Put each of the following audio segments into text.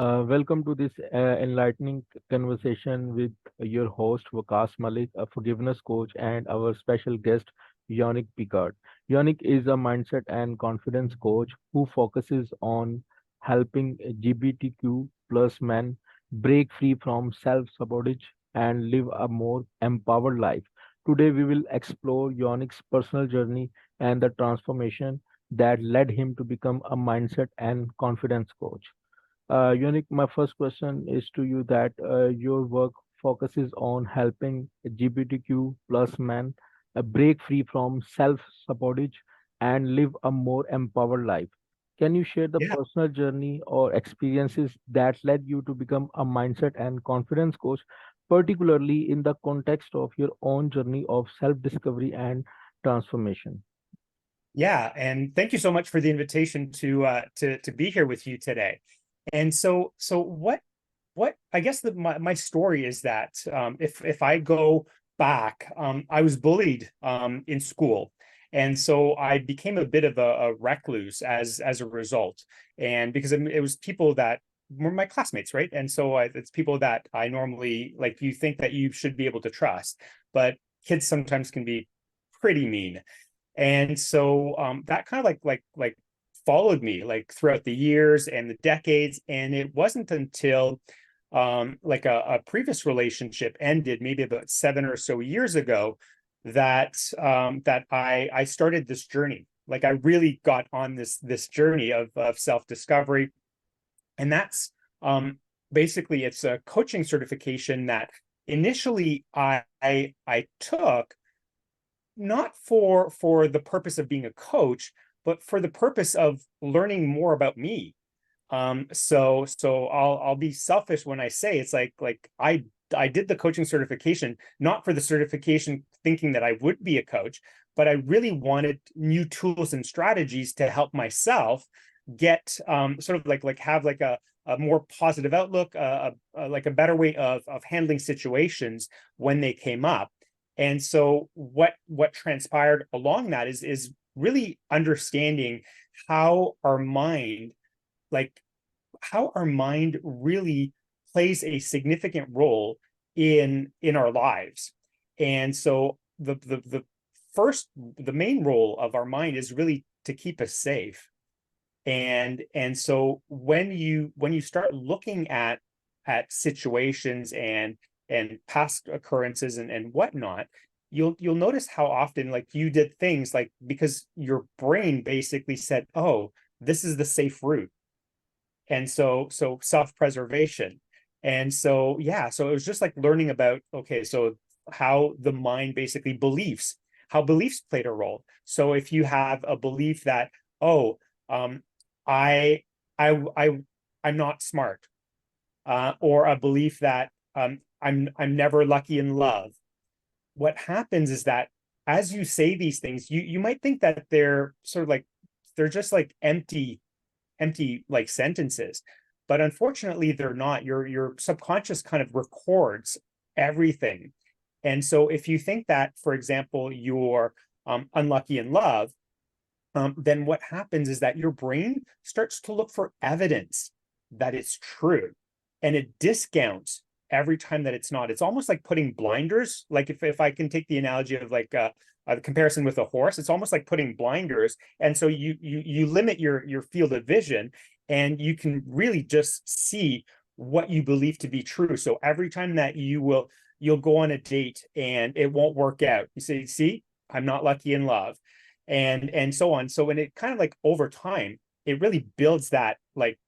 Welcome to this enlightening conversation with your host Waqas Malik, a forgiveness coach, and our special guest Yannick Picard. Yannick is a mindset and confidence coach who focuses on helping GBTQ plus men break free from self-sabotage and live a more empowered life. Today we will explore Yannick's personal journey and the transformation that led him to become a mindset and confidence coach. Unique, my first question is to you that your work focuses on helping GBTQ plus men break free from self-sabotage and live a more empowered life. Can you share the Yeah, personal journey or experiences that led you to become a mindset and confidence coach, particularly in the context of your own journey of self-discovery and transformation? yeah, and thank you so much for the invitation to be here with you today. And so what I guess my story is that if I go back, I was bullied in school, and so I became a bit of a recluse as a result, and because it was people that were my classmates, right? And so it's people that I normally like. You think that you should be able to trust, but kids sometimes can be pretty mean. And so that kind of like followed me like throughout the years and the decades. And it wasn't until like a previous relationship ended, maybe about 7 or so years ago, that that I started this journey. Like I really got on this journey of self-discovery. And that's basically it's a coaching certification that initially I took not for the purpose of being a coach, but for the purpose of learning more about me. So I'll be selfish when I say it's like I did the coaching certification not for the certification thinking that I would be a coach, but I really wanted new tools and strategies to help myself get sort of like have like a more positive outlook, like a better way of handling situations when they came up. And so what transpired along that is really understanding how our mind, like how our mind really plays a significant role in our lives. And so the main role of our mind is really to keep us safe. And so when you start looking at situations and past occurrences and whatnot, you'll notice how often like you did things like because your brain basically said, oh, this is the safe route. And so self-preservation. And so yeah, so it was just like learning about, okay, so how the mind basically beliefs, how beliefs played a role. So if you have a belief that, oh, um, I I I I'm not smart, or a belief that I'm never lucky in love. What happens is that as you say these things, you might think that they're sort of like they're just like empty like sentences, but unfortunately they're not. Your subconscious kind of records everything. And so if you think that, for example, you're unlucky in love, then what happens is that your brain starts to look for evidence that it's true, and it discounts every time that it's not. It's almost like putting blinders. Like if I can take the analogy of like a comparison with a horse, it's almost like putting blinders, and so you limit your field of vision, and you can really just see what you believe to be true. So every time that you'll go on a date and it won't work out, you say, see, I'm not lucky in love, and so on. So when it kind of like over time, it really builds that like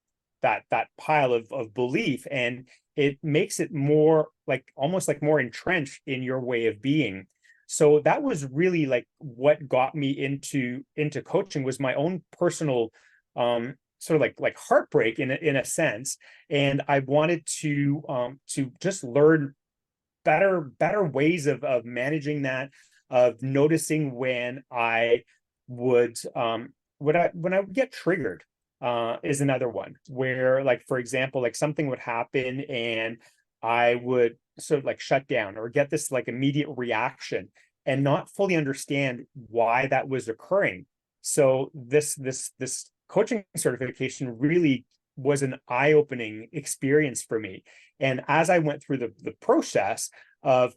that pile of belief, and it makes it more like almost like more entrenched in your way of being. So that was really like what got me into coaching, was my own personal sort of like heartbreak in a sense. And I wanted to just learn better ways of managing that, of noticing when I would when I would get triggered, is another one where, like, for example, like something would happen and I would sort of like shut down or get this like immediate reaction and not fully understand why that was occurring. So this coaching certification really was an eye-opening experience for me. And as I went through the process of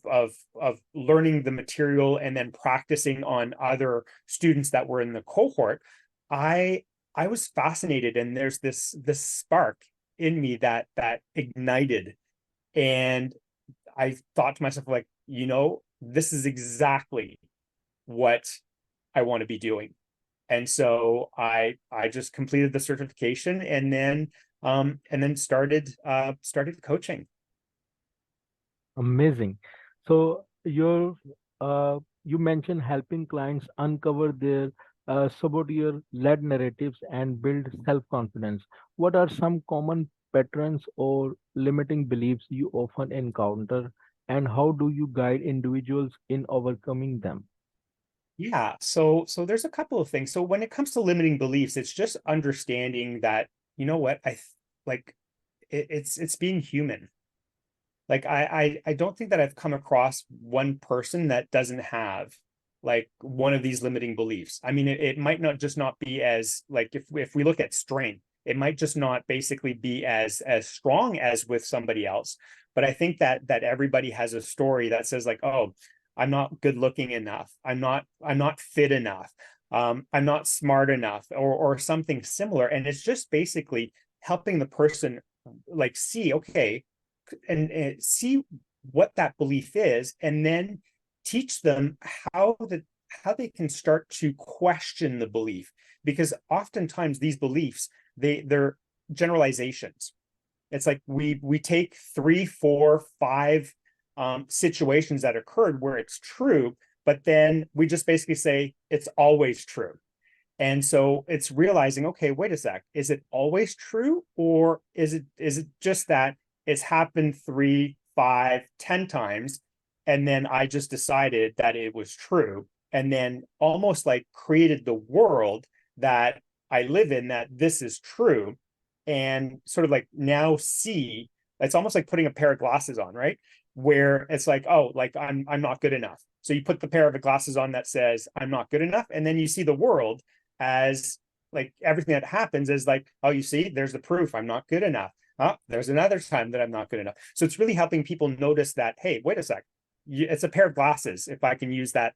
learning the material and then practicing on other students that were in the cohort, I was fascinated, and there's this spark in me that ignited. And I thought to myself, like, this is exactly what I want to be doing. And so I just completed the certification, and then started coaching. Amazing. So you mentioned helping clients uncover their saboteur-led narratives and build self-confidence. What are some common patterns or limiting beliefs you often encounter, and how do you guide individuals in overcoming them? Yeah, so there's a couple of things. So when it comes to limiting beliefs, it's just understanding that, what like it's being human. Like I don't think that I've come across one person that doesn't have like one of these limiting beliefs. I mean, it might not just not be as like, if we look at strength, it might just not basically be as strong as with somebody else. But I think that everybody has a story that says like, oh, I'm not good looking enough. I'm not fit enough. I'm not smart enough, or something similar. And it's just basically helping the person like see, okay, and see what that belief is, and then teach them how they can start to question the belief. Because oftentimes these beliefs, they're generalizations. It's like we take 3, 4, 5 situations that occurred where it's true, but then we just basically say it's always true. And so it's realizing, okay, wait a sec, is it always true, or is it just that it's happened 3, 5, 10 times, and then I just decided that it was true, and then almost like created the world that I live in, that this is true, and sort of like now see, it's almost like putting a pair of glasses on, right? Where it's like, oh, like I'm not good enough. So you put the pair of glasses on that says I'm not good enough, and then you see the world as like everything that happens is like, oh, you see, there's the proof, I'm not good enough. Oh, there's another time that I'm not good enough. So it's really helping people notice that, hey, wait a sec, it's a pair of glasses, if I can use that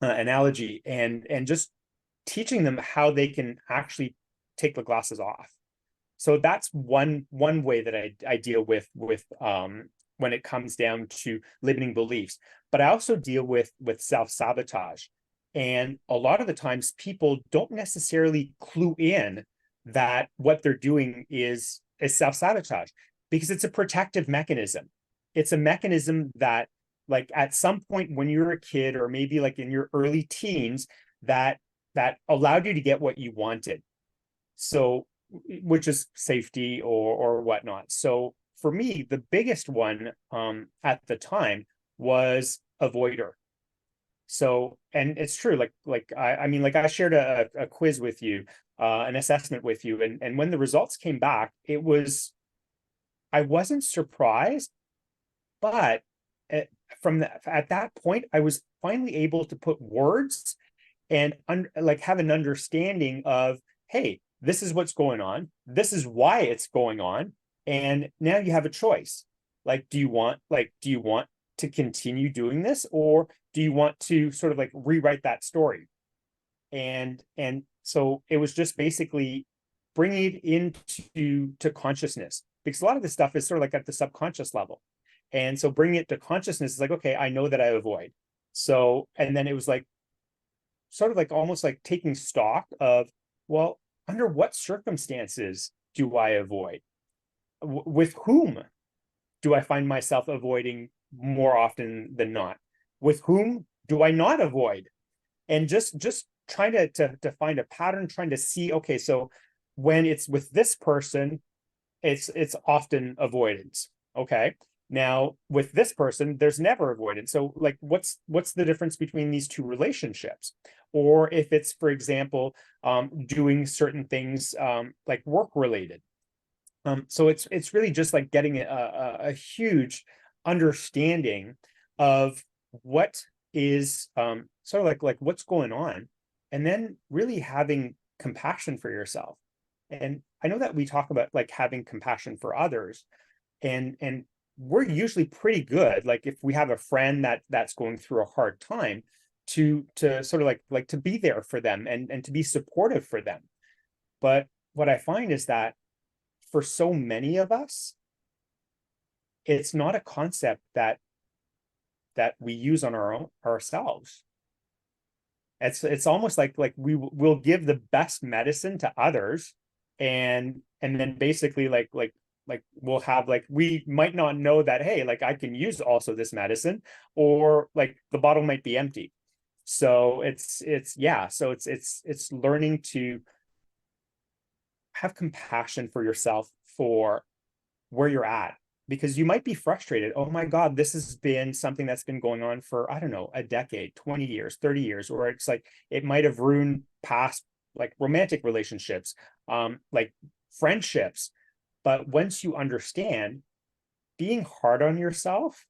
analogy, and just teaching them how they can actually take the glasses off. So that's one way that I deal with when it comes down to limiting beliefs. But I also deal with self-sabotage. And a lot of the times people don't necessarily clue in that what they're doing is self-sabotage, because it's a protective mechanism. It's a mechanism that, like, at some point when you were a kid, or maybe like in your early teens, that allowed you to get what you wanted. So, which is safety or whatnot. So for me, the biggest one at the time was avoider. So, and it's true, like I mean, like I shared a quiz with you, an assessment with you, and when the results came back, I wasn't surprised, but at that point, I was finally able to put words and like have an understanding of, hey, this is what's going on, this is why it's going on, and now you have a choice. Like, do you want to continue doing this, or do you want to sort of like rewrite that story? And so it was just basically bringing it into consciousness, because a lot of this stuff is sort of like at the subconscious level. And so bringing it to consciousness is like, okay, I know that I avoid. So, and then it was like sort of like almost like taking stock of, well, under what circumstances do I avoid? With whom do I find myself avoiding more often than not? With whom do I not avoid? And just trying to find a pattern, trying to see, okay, so when it's with this person, it's often avoidance. Okay. Now with this person, there's never avoidance. So like, what's the difference between these two relationships? Or if it's, for example, doing certain things like work related. So it's really just like getting a huge understanding of what is sort of like what's going on, and then really having compassion for yourself. And I know that we talk about like having compassion for others, and we're usually pretty good. Like if we have a friend that's going through a hard time, to sort of like to be there for them and to be supportive for them. But what I find is that for so many of us, it's not a concept that we use on our own ourselves. It's almost like we'll give the best medicine to others, and then basically like we'll have like, we might not know that, hey, like I can use also this medicine, or like the bottle might be empty. So it's learning to have compassion for yourself for where you're at, because you might be frustrated. Oh my God, this has been something that's been going on for, I don't know, a decade, 20 years, 30 years, or it's like it might have ruined past like romantic relationships, like friendships. But once you understand, being hard on yourself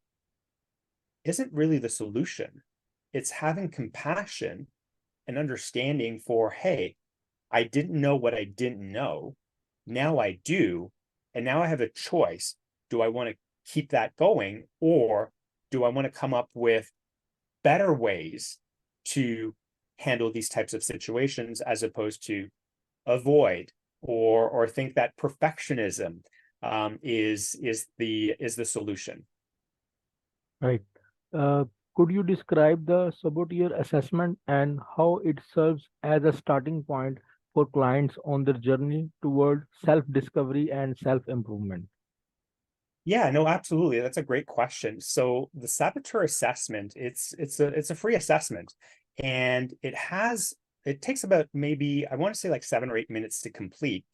isn't really the solution. It's having compassion and understanding for, hey, I didn't know what I didn't know. Now I do. And now I have a choice. Do I want to keep that going, or do I want to come up with better ways to handle these types of situations, as opposed to avoid or think that perfectionism is the solution? Right. Uh, could you describe the saboteur assessment and how it serves as a starting point for clients on their journey toward self-discovery and self-improvement? Yeah, no, absolutely. That's a great question. So the Saboteur Assessment, it's a free assessment, and it takes about, maybe I want to say like 7 or 8 minutes to complete,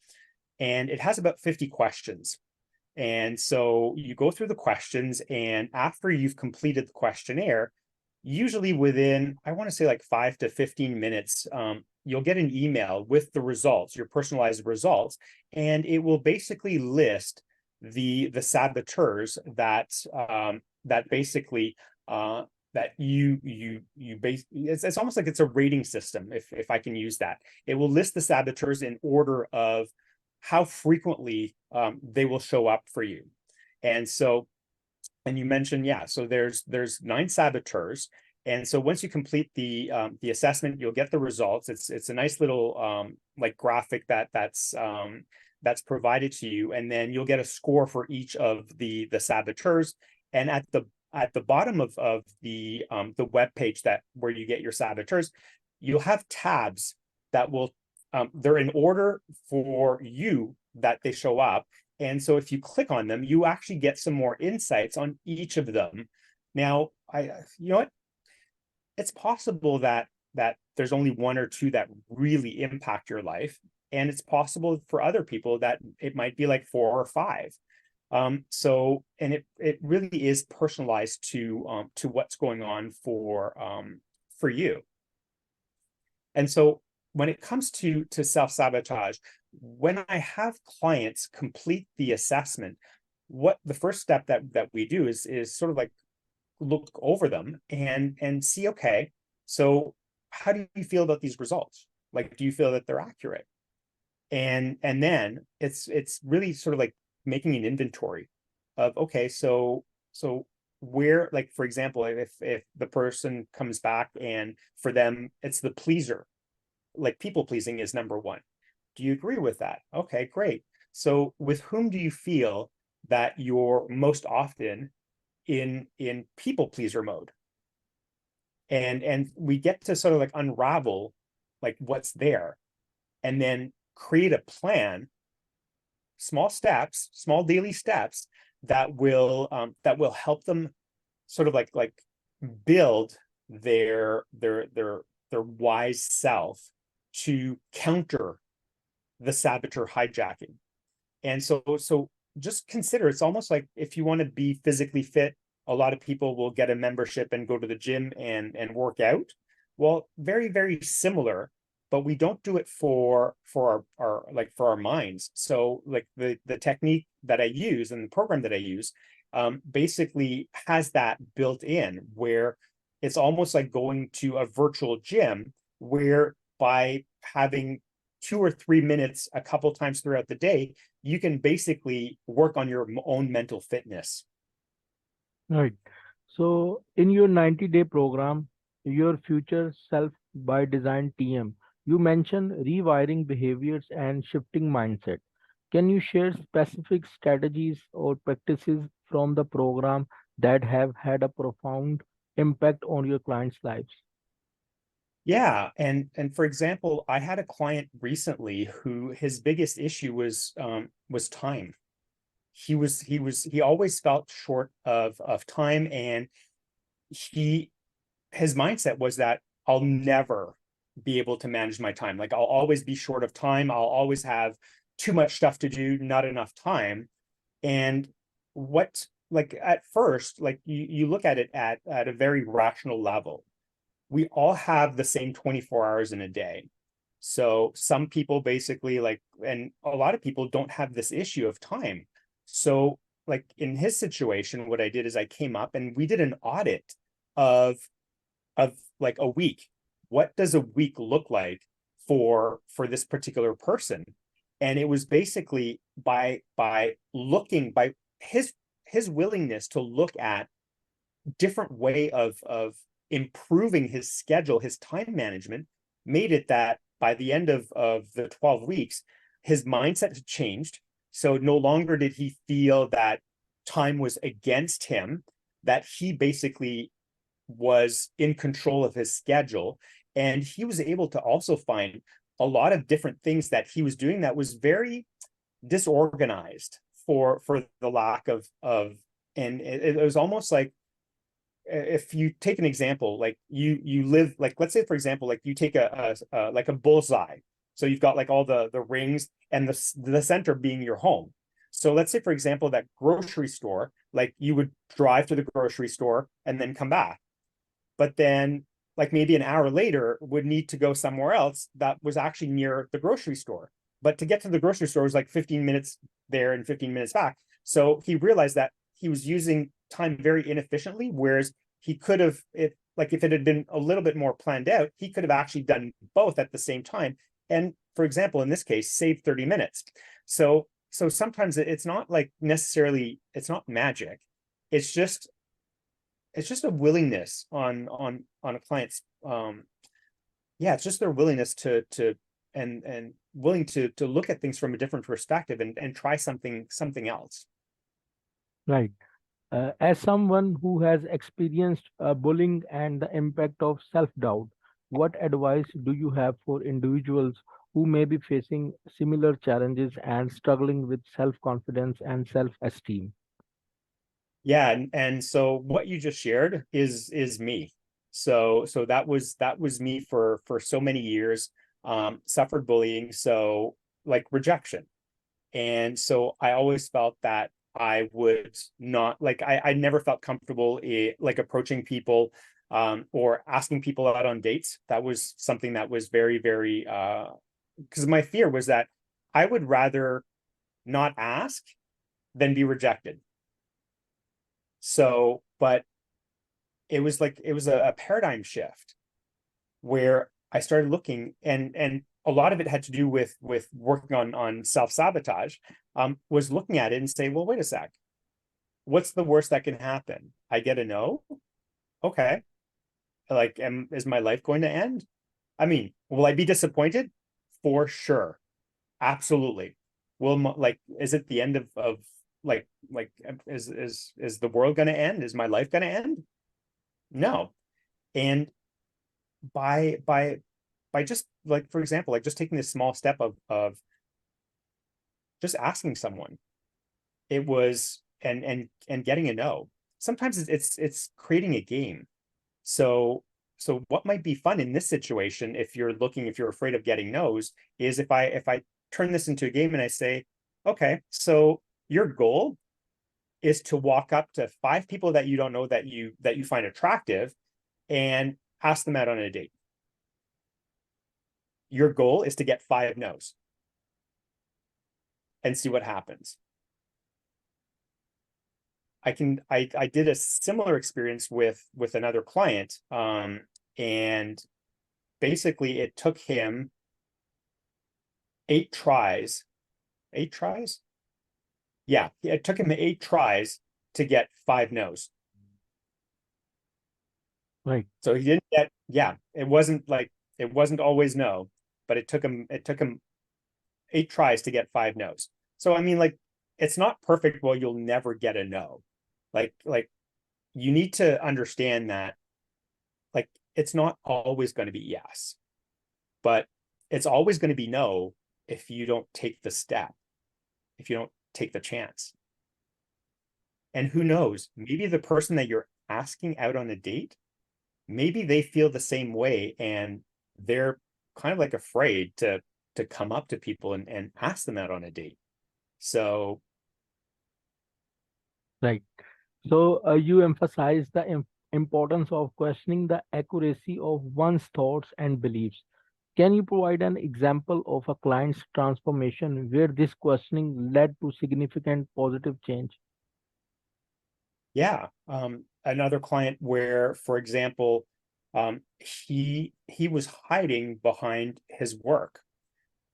and it has about 50 questions. And so you go through the questions, and after you've completed the questionnaire, usually within, I want to say like 5 to 15 minutes, you'll get an email with the results, your personalized results, and it will basically list the saboteurs that basically that it's almost like it's a rating system, if I can use that. It will list the saboteurs in order of how frequently they will show up for you. And so, and you mentioned, yeah, so there's 9 saboteurs. And so once you complete the assessment, you'll get the results. It's a nice little like graphic that's provided to you, and then you'll get a score for each of the saboteurs. And at the bottom of the web page that where you get your saboteurs, you'll have tabs that will they're in order for you that they show up. And so if you click on them, you actually get some more insights on each of them. Now, you know what? It's possible that there's only 1 or 2 that really impact your life. And it's possible for other people that it might be like 4 or 5. So, and it really is personalized to what's going on for you. And so when it comes to self-sabotage, when I have clients complete the assessment, what the first step that we do is sort of like look over them and see, okay, so how do you feel about these results? Like, do you feel that they're accurate? And then it's really sort of like making an inventory of, okay, so where, like, for example, if the person comes back and for them it's the pleaser, like people pleasing is number 1. Do you agree with that? Okay, great. So with whom do you feel that you're most often in people pleaser mode? And we get to sort of like unravel like what's there, and then create a plan, small steps, small daily steps that will help them sort of like build their wise self to counter the saboteur hijacking. And so just consider, it's almost like if you want to be physically fit, a lot of people will get a membership and go to the gym and work out. Well, very, very similar, but we don't do it for our minds. So like the technique that I use and the program that I use basically has that built in, where it's almost like going to a virtual gym, where by having 2 or 3 minutes a couple times throughout the day, you can basically work on your own mental fitness. Right. So, in your 90-day program, your future self by design TM, you mentioned rewiring behaviors and shifting mindset. Can you share specific strategies or practices from the program that have had a profound impact on your clients' lives? Yeah, and for example, I had a client recently who his biggest issue was time. He always felt short of time, and he his mindset was that I'll never be able to manage my time. Like I'll always be short of time. I'll always have too much stuff to do, not enough time. And what, like at first, like you look at it at a very rational level. We all have the same 24 hours in a day. So some people basically like, and a lot of people don't have this issue of time. So like in his situation, what I did is I came up and we did an audit of like a week. What does a week look like for this particular person? And it was basically by looking by his willingness to look at different way of improving his schedule, his time management, made it that by the end of the 12 weeks, his mindset had changed. So no longer did he feel that time was against him, that he basically was in control of his schedule. And he was able to also find a lot of different things that he was doing that was very disorganized for the lack of and it was almost like, if you take an example, like you live, like let's say for example, like you take a like a bullseye. So you've got like all the rings and the center being your home. So let's say for example that grocery store, like you would drive to the grocery store and then come back, but then like maybe an hour later would need to go somewhere else that was actually near the grocery store. But to get to the grocery store was like 15 minutes there and 15 minutes back. So he realized that he was using time very inefficiently, whereas he could have, if it had been a little bit more planned out, he could have actually done both at the same time. And for example, in this case, save 30 minutes. So sometimes it's not like necessarily, it's not magic. It's just a willingness on a client's yeah, it's just their willingness to and willing to look at things from a different perspective and try something else. Right. As someone who has experienced bullying and the impact of self doubt, what advice do you have for individuals who may be facing similar challenges and struggling with self confidence and self esteem? Yeah, and so what you just shared is me. So that was me for so many years. Suffered bullying, so like rejection. And so I always felt that I would not, like I never felt comfortable like approaching people or asking people out on dates. That was something that was very, very because my fear was that I would rather not ask than be rejected. So, but it was like it was a paradigm shift where I started looking, and a lot of it had to do with working on self-sabotage, was looking at it and say, well, wait a sec, what's the worst that can happen? I get a no. Okay. Like, is my life going to end? I mean, will I be disappointed? For sure. Absolutely. Like, is it the end of like is the world going to end? Is my life going to end? No. And by by by just like, for example, like just taking this small step of just asking someone, it was and getting a no. Sometimes it's creating a game. So what might be fun in this situation, if you're afraid of getting no's, is if I turn this into a game and I say, okay, so your goal is to walk up to 5 people that you don't know that you find attractive and ask them out on a date. Your goal is to get 5 no's and see what happens. I did a similar experience with another client, and basically it took him 8 tries. 8 tries? Yeah, it took him 8 tries to get 5 no's. Right. So he didn't get, yeah, it wasn't always no, but it took him 8 tries to get 5 no's. So I mean, like, it's not perfect. Well, you'll never get a no. Like you need to understand that, like, it's not always going to be yes, but it's always going to be no if you don't take the step, if you don't take the chance. And who knows, maybe the person that you're asking out on a date, maybe they feel the same way, and they're kind of like afraid to come up to people and ask them out on a date. So Right. So you emphasize the importance of questioning the accuracy of one's thoughts and beliefs. Can you provide an example of a client's transformation where this questioning led to significant positive change? yeah, another client where, for example, he was hiding behind his work,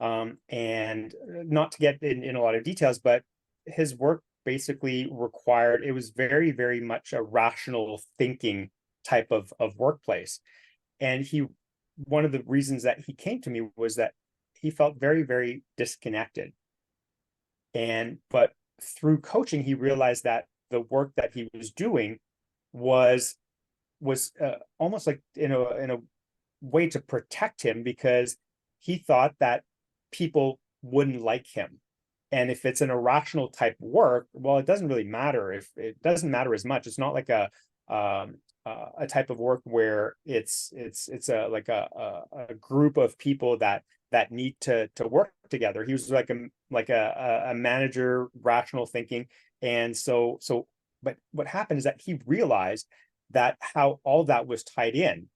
and not to get in a lot of details, but his work basically required, it was very, very much a rational thinking type of workplace. And one of the reasons that he came to me was that he felt very, very disconnected. But through coaching, he realized that the work that he was doing was almost like in a way to protect him, because he thought that people wouldn't like him. And if it's an irrational type work, well, it doesn't really matter. If it doesn't matter as much, it's not like a type of work where it's a like a group of people that need to work together. He was like a manager, rational thinking. And but what happened is that he realized that how all that was tied in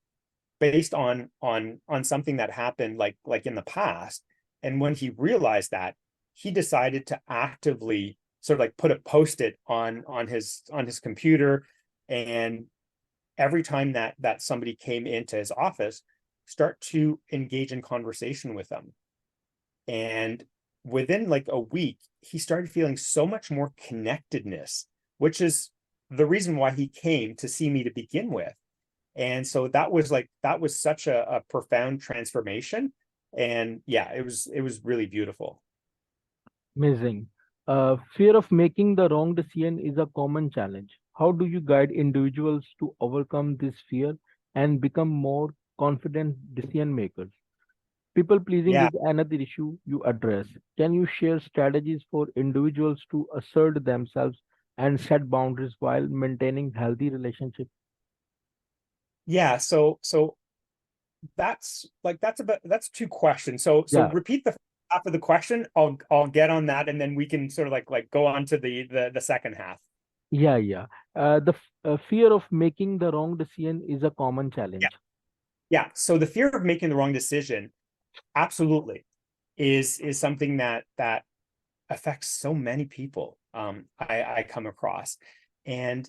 based on something that happened like in the past. And when he realized that, he decided to actively sort of like put a post-it on his computer, and every time that somebody came into his office, start to engage in conversation with them. And within like a week, he started feeling so much more connectedness, which is the reason why he came to see me to begin with. And so that was such a profound transformation. And yeah, it was really beautiful. Amazing. Fear of making the wrong decision is a common challenge. How do you guide individuals to overcome this fear and become more confident decision makers? People pleasing Yeah. is another issue you address. Can you share strategies for individuals to assert themselves and set boundaries while maintaining healthy relationships? Yeah. So that's 2 questions. So Yeah, repeat the half of the question. I'll get on that, and then we can sort of like go on to the second half. yeah. Fear of making the wrong decision is a common Yeah. challenge. Yeah. So the fear of making the wrong decision absolutely is something that affects so many people, I come across. And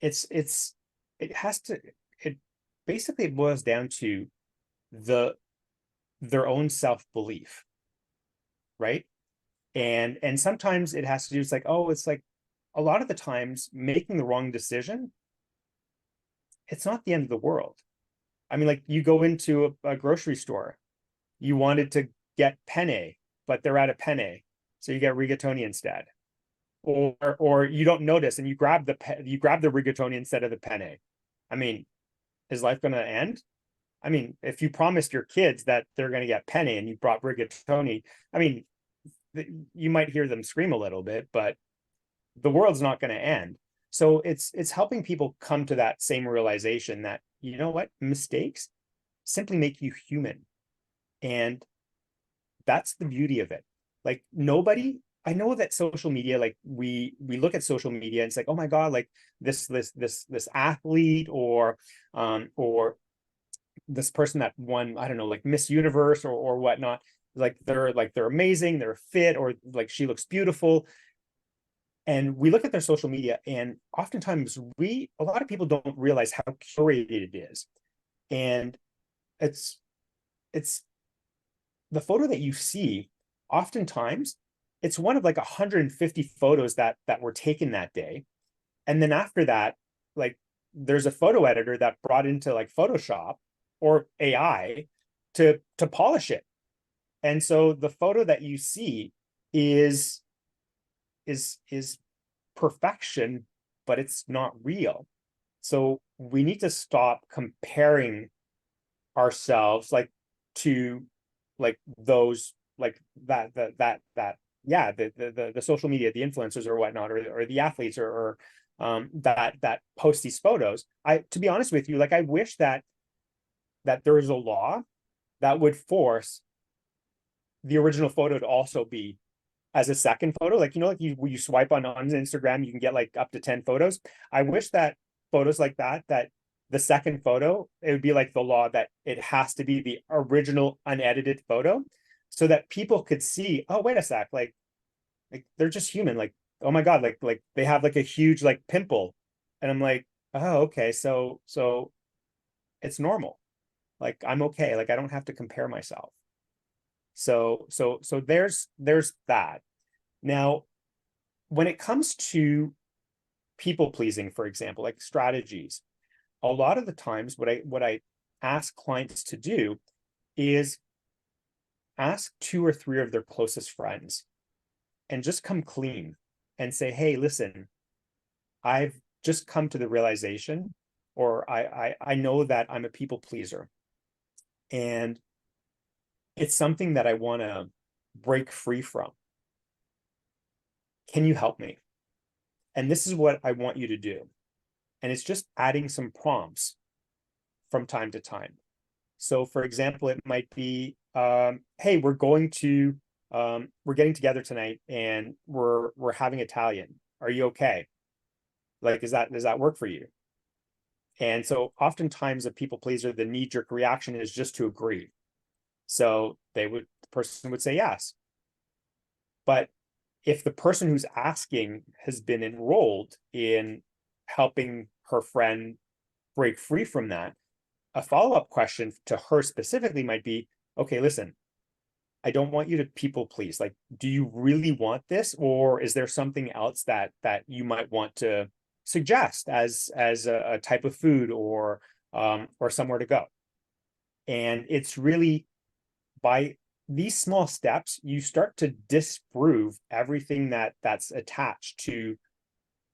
it has to, it basically boils down to their own self-belief, right? And sometimes it has to do, it's like, oh, it's like a lot of the times making the wrong decision, it's not the end of the world. I mean, like, you go into a grocery store, you wanted to get penne, but they're out of penne, so you get rigatoni instead. Or you don't notice and you grab the rigatoni instead of the penne. I mean, is life going to end? I mean, if you promised your kids that they're going to get penne and you brought rigatoni, I mean, you might hear them scream a little bit, but the world's not going to end. So it's helping people come to that same realization that, you know what, mistakes simply make you human. And that's the beauty of it. Like, nobody, I know that social media, like, we look at social media and it's like, oh my God, like this athlete or this person that won, I don't know, like Miss Universe or whatnot, like they're amazing, they're fit, or like she looks beautiful. And we look at their social media, and oftentimes a lot of people don't realize how curated it is. And it's it's the photo that you see oftentimes it's one of like 150 photos that were taken that day. And then after that, like there's a photo editor that brought into like Photoshop or AI to polish it. And so the photo that you see is perfection, but it's not real. So we need to stop comparing ourselves like to like those like that yeah, the social media, the influencers or whatnot, or the athletes or that post these photos. To be honest with you, like I wish that there is a law that would force the original photo to also be as a second photo. Like, you know, like you swipe on Instagram, you can get like up to 10 photos. I wish that photos like that the second photo, it would be like the law that it has to be the original unedited photo, so that people could see, oh, wait a sec, like they're just human. Like, oh my God, like they have like a huge like pimple. And I'm like, oh, okay, so it's normal. Like I'm okay. Like I don't have to compare myself. So there's that. Now, when it comes to people pleasing, for example, like strategies, a lot of the times what I ask clients to do is ask 2 or 3 of their closest friends and just come clean and say, hey, listen, I've just come to the realization, or I know that I'm a people pleaser, and it's something that I want to break free from. Can you help me? And this is what I want you to do. And it's just adding some prompts from time to time. So for example, it might be, hey, we're getting together tonight and we're having Italian. Are you okay? Like, does that work for you? And so oftentimes a people pleaser, the knee-jerk reaction is just to agree. So the person would say yes. But if the person who's asking has been enrolled in helping her friend break free from that, a follow-up question to her specifically might be, okay, listen, I don't want you to people please. Like, do you really want this? Or is there something else that you might want to suggest as a type of food or somewhere to go? And it's really by these small steps, you start to disprove everything that's attached to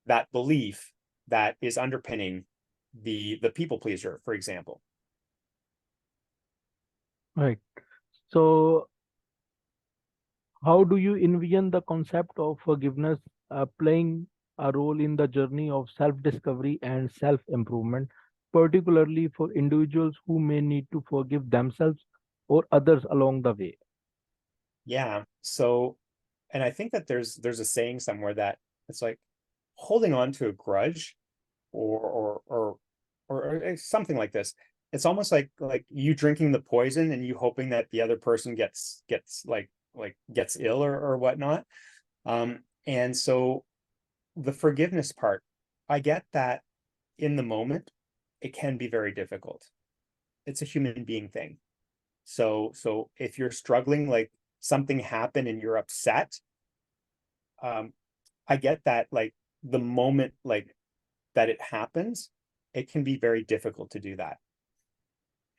that belief that is underpinning the people pleaser, for example. Right. So, how do you envision the concept of forgiveness playing a role in the journey of self-discovery and self-improvement, particularly for individuals who may need to forgive themselves or others along the way? Yeah. So, and I think that there's a saying somewhere that it's like holding on to a grudge or something like this. It's almost like you drinking the poison and you hoping that the other person gets gets ill or whatnot. And so the forgiveness part, I get that in the moment, it can be very difficult. It's a human being thing. So if you're struggling, like something happened and you're upset, I get that, like the moment like that it happens, it can be very difficult to do that.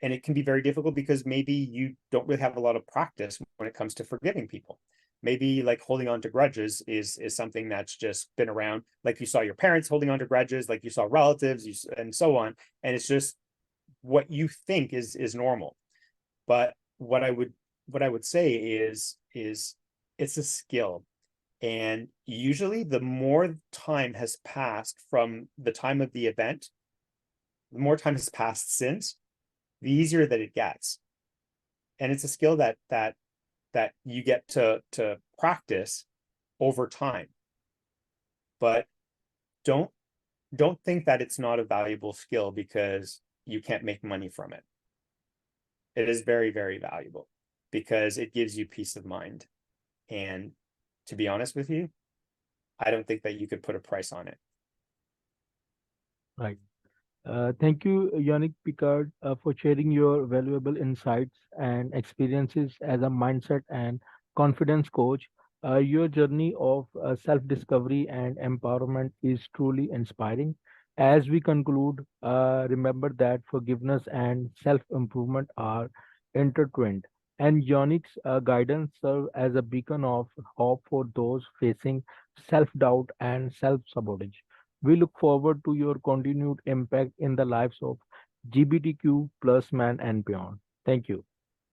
And it can be very difficult because maybe you don't really have a lot of practice when it comes to forgiving people. Maybe like holding on to grudges is something that's just been around, like you saw your parents holding on to grudges, like you saw relatives, and so on. And it's just what you think is normal. But what I would say is it's a skill. And usually the more time has passed from the time of the event, the more time has passed since, the easier that it gets. And it's a skill that you get to practice over time. But don't think that it's not a valuable skill because you can't make money from it. It is very, very valuable because it gives you peace of mind. And to be honest with you, I don't think that you could put a price on it. Right. Thank you, Yannick Picard, for sharing your valuable insights and experiences as a mindset and confidence coach. Your journey of self discovery and empowerment is truly inspiring. As we conclude, remember that forgiveness and self improvement are intertwined, and Yonic's guidance serve as a beacon of hope for those facing self doubt and self sabotage. We look forward to your continued impact in the lives of GBTQ plus man and beyond. Thank you.